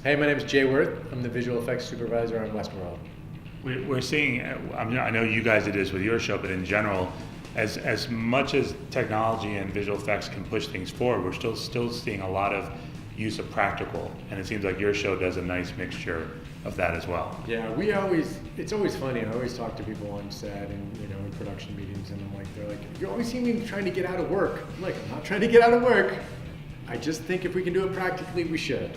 Hey, my name is Jay Worth. I'm the visual effects supervisor on Westworld. We're seeing, I know you guys did this with your show, but in general, as much as technology and visual effects can push things forward, we're still seeing a lot of use of practical, and it seems like your show does a nice mixture of that as well. Yeah, it's always funny. I always talk to people on set and, in production meetings, and they're like, you always see me trying to get out of work. I'm like, I'm not trying to get out of work. I just think if we can do it practically, we should.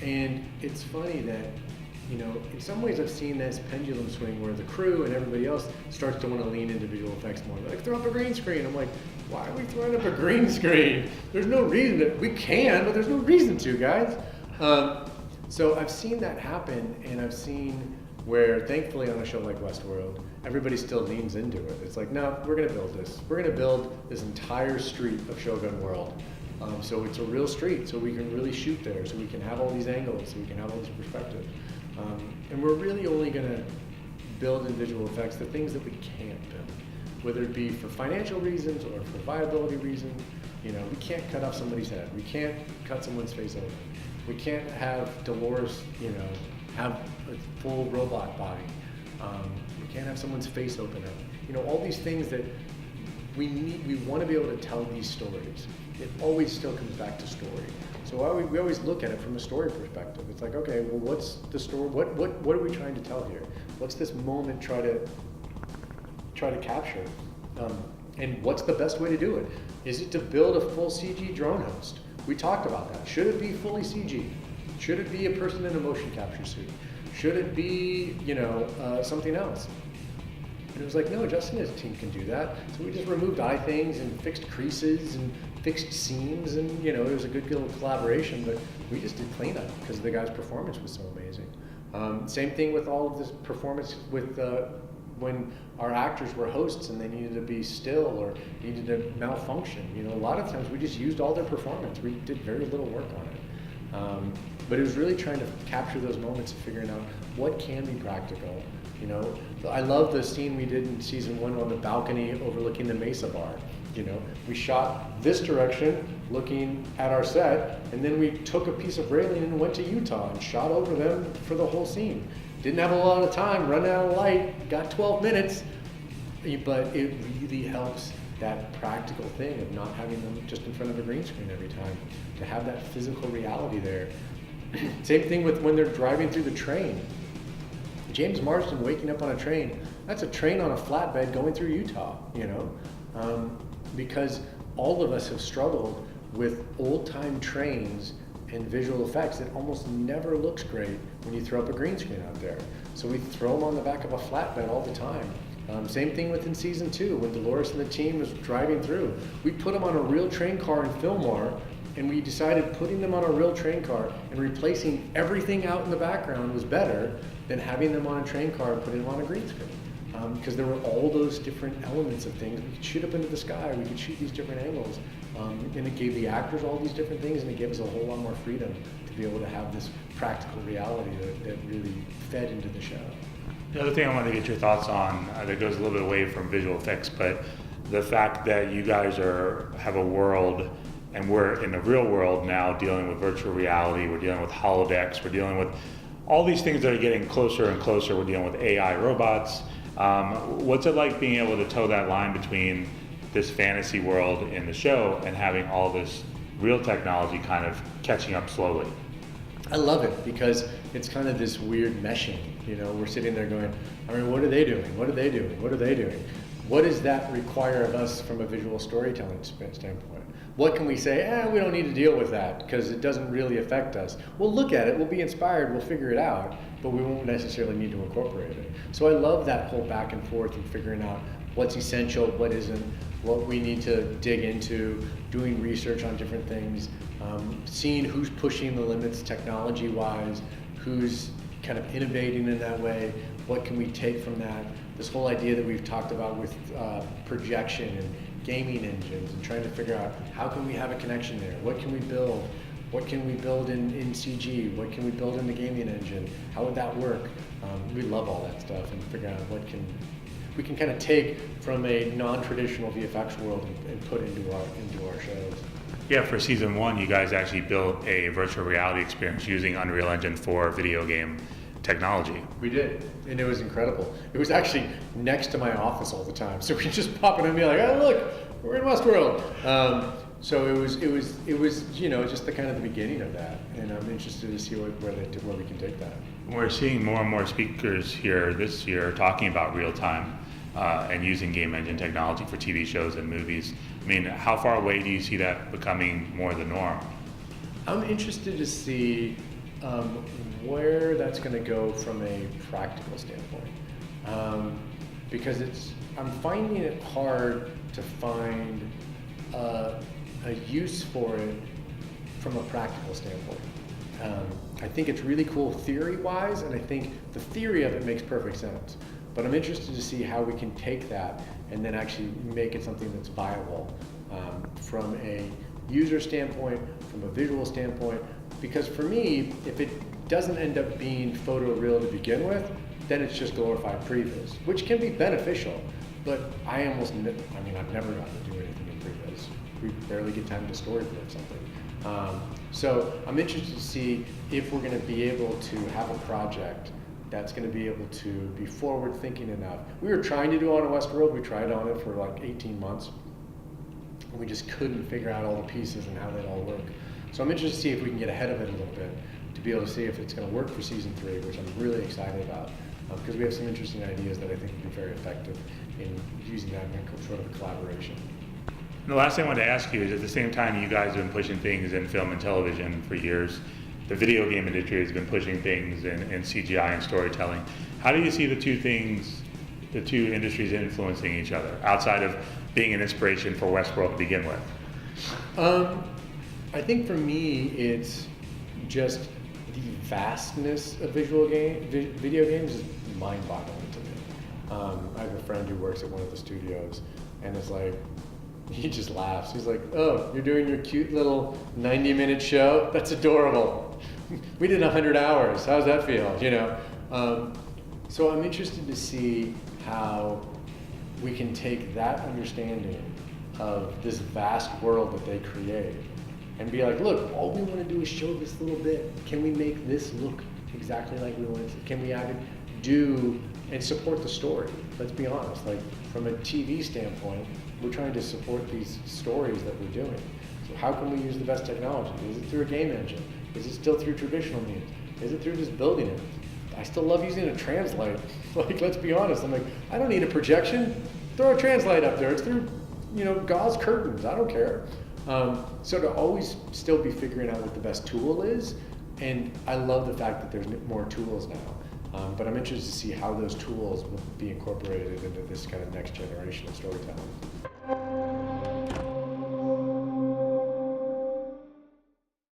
And it's funny that, in some ways I've seen this pendulum swing where the crew and everybody else starts to want to lean into visual effects more. They're like, throw up a green screen. I'm like, why are we throwing up a green screen? There's no reason to. We can, but there's no reason to, guys. So I've seen that happen, and I've seen where, thankfully, on a show like Westworld, everybody still leans into it. It's like, no, we're going to build this. We're going to build this entire street of Shogun World. So it's a real street, so we can really shoot there, so we can have all these angles, so we can have all these perspectives. And we're really only going to build in visual effects the things that we can't build, whether it be for financial reasons or for viability reasons. We can't cut off somebody's head. We can't cut someone's face open. We can't have Dolores, have a full robot body. We can't have someone's face open up. All these things that we want to be able to tell these stories. It always still comes back to story. So we always look at it from a story perspective. It's like, okay, well, what's the story? What are we trying to tell here? What's this moment try to capture? And what's the best way to do it? Is it to build a full CG drone host? We talked about that. Should it be fully CG? Should it be a person in a motion capture suit? Should it be, something else? And it was like, no, Justin and his team can do that. So we just removed eye things and fixed creases and fixed seams, and it was a good little collaboration, but we just did cleanup because the guy's performance was so amazing. Same thing with all of this performance with when our actors were hosts and they needed to be still or needed to malfunction. A lot of times we just used all their performance. We did very little work on it. But it was really trying to capture those moments of figuring out what can be practical. I love the scene we did in season 1 on the balcony overlooking the Mesa bar. We shot this direction looking at our set, and then we took a piece of railing and went to Utah and shot over them for the whole scene. Didn't have a lot of time, running out of light, got 12 minutes, but it really helps that practical thing of not having them just in front of a green screen every time, to have that physical reality there. Same thing with when they're driving through the train. James Marsden waking up on a train, that's a train on a flatbed going through Utah, because all of us have struggled with old-time trains and visual effects. It almost never looks great when you throw up a green screen out there. So we throw them on the back of a flatbed all the time. Same thing within season 2, when Dolores and the team was driving through. We put them on a real train car in Fillmore, and we decided putting them on a real train car and replacing everything out in the background was better than having them on a train car and putting them on a green screen. Because there were all those different elements of things. We could shoot up into the sky, we could shoot these different angles. And it gave the actors all these different things, and it gave us a whole lot more freedom to be able to have this practical reality that really fed into the show. The other thing I wanted to get your thoughts on, that goes a little bit away from visual effects, but the fact that you guys have a world, and we're in the real world now dealing with virtual reality, we're dealing with holodecks, we're dealing with all these things that are getting closer and closer, we're dealing with AI robots. What's it like being able to toe that line between this fantasy world in the show and having all this real technology kind of catching up slowly? I love it because it's kind of this weird meshing. We're sitting there going, what are they doing? What are they doing? What are they doing? What does that require of us from a visual storytelling standpoint? What can we say, we don't need to deal with that because it doesn't really affect us. We'll look at it, we'll be inspired, we'll figure it out, but we won't necessarily need to incorporate it. So I love that whole back and forth and figuring out what's essential, what isn't, what we need to dig into, doing research on different things, seeing who's pushing the limits technology-wise, who's kind of innovating in that way, what can we take from that. This whole idea that we've talked about with projection and gaming engines and trying to figure out how can we have a connection there, what can we build, what can we build in CG, what can we build in the gaming engine, how would that work? We love all that stuff and figure out what we can kind of take from a non-traditional VFX world and put into our shows. Yeah, for season 1, you guys actually built a virtual reality experience using Unreal Engine 4 video game technology. We did, and it was incredible. It was actually next to my office all the time, so we could just pop it and be like, "Oh, look, we're in Westworld." So it was, just the kind of the beginning of that, and I'm interested to see where we can take that. We're seeing more and more speakers here this year talking about real time and using game engine technology for TV shows and movies. I mean, how far away do you see that becoming more the norm? I'm interested to see where that's going to go from a practical standpoint, because I'm finding it hard to find a use for it from a practical standpoint. I think it's really cool theory-wise, and I think the theory of it makes perfect sense. But I'm interested to see how we can take that and then actually make it something that's viable from a user standpoint, from a visual standpoint. Because for me, if it doesn't end up being photoreal to begin with, then it's just glorified previs, which can be beneficial. But I've never gotten to do anything in previs. We barely get time to storyboard something. So I'm interested to see if we're going to be able to have a project that's going to be able to be forward thinking enough. We were trying to do it on Westworld. We tried on it for like 18 months. And we just couldn't figure out all the pieces and how they all work. So I'm interested to see if we can get ahead of it a little bit to be able to see if it's going to work for season 3, which I'm really excited about, because we have some interesting ideas that I think would be very effective in using that in sort of a collaboration. And the last thing I wanted to ask you is, at the same time you guys have been pushing things in film and television for years, the video game industry has been pushing things in CGI and storytelling. How do you see the two industries influencing each other, outside of being an inspiration for Westworld to begin with? I think for me, it's just the vastness of video games is mind-boggling to me. I have a friend who works at one of the studios, and it's like, he just laughs. He's like, "Oh, you're doing your cute little 90-minute show? That's adorable. We did 100 hours. How's that feel?" So I'm interested to see how we can take that understanding of this vast world that they create and be like, "Look, all we want to do is show this little bit. Can we make this look exactly like we want it to? Can we do and support the story?" Let's be honest. Like, from a TV standpoint, we're trying to support these stories that we're doing. So how can we use the best technology? Is it through a game engine? Is it still through traditional means? Is it through just building it? I still love using a translate. Like, let's be honest. I'm like, I don't need a projection. Throw a translate up there. It's through, gauze curtains. I don't care. So to always still be figuring out what the best tool is, and I love the fact that there's more tools now. But I'm interested to see how those tools will be incorporated into this kind of next generation of storytelling.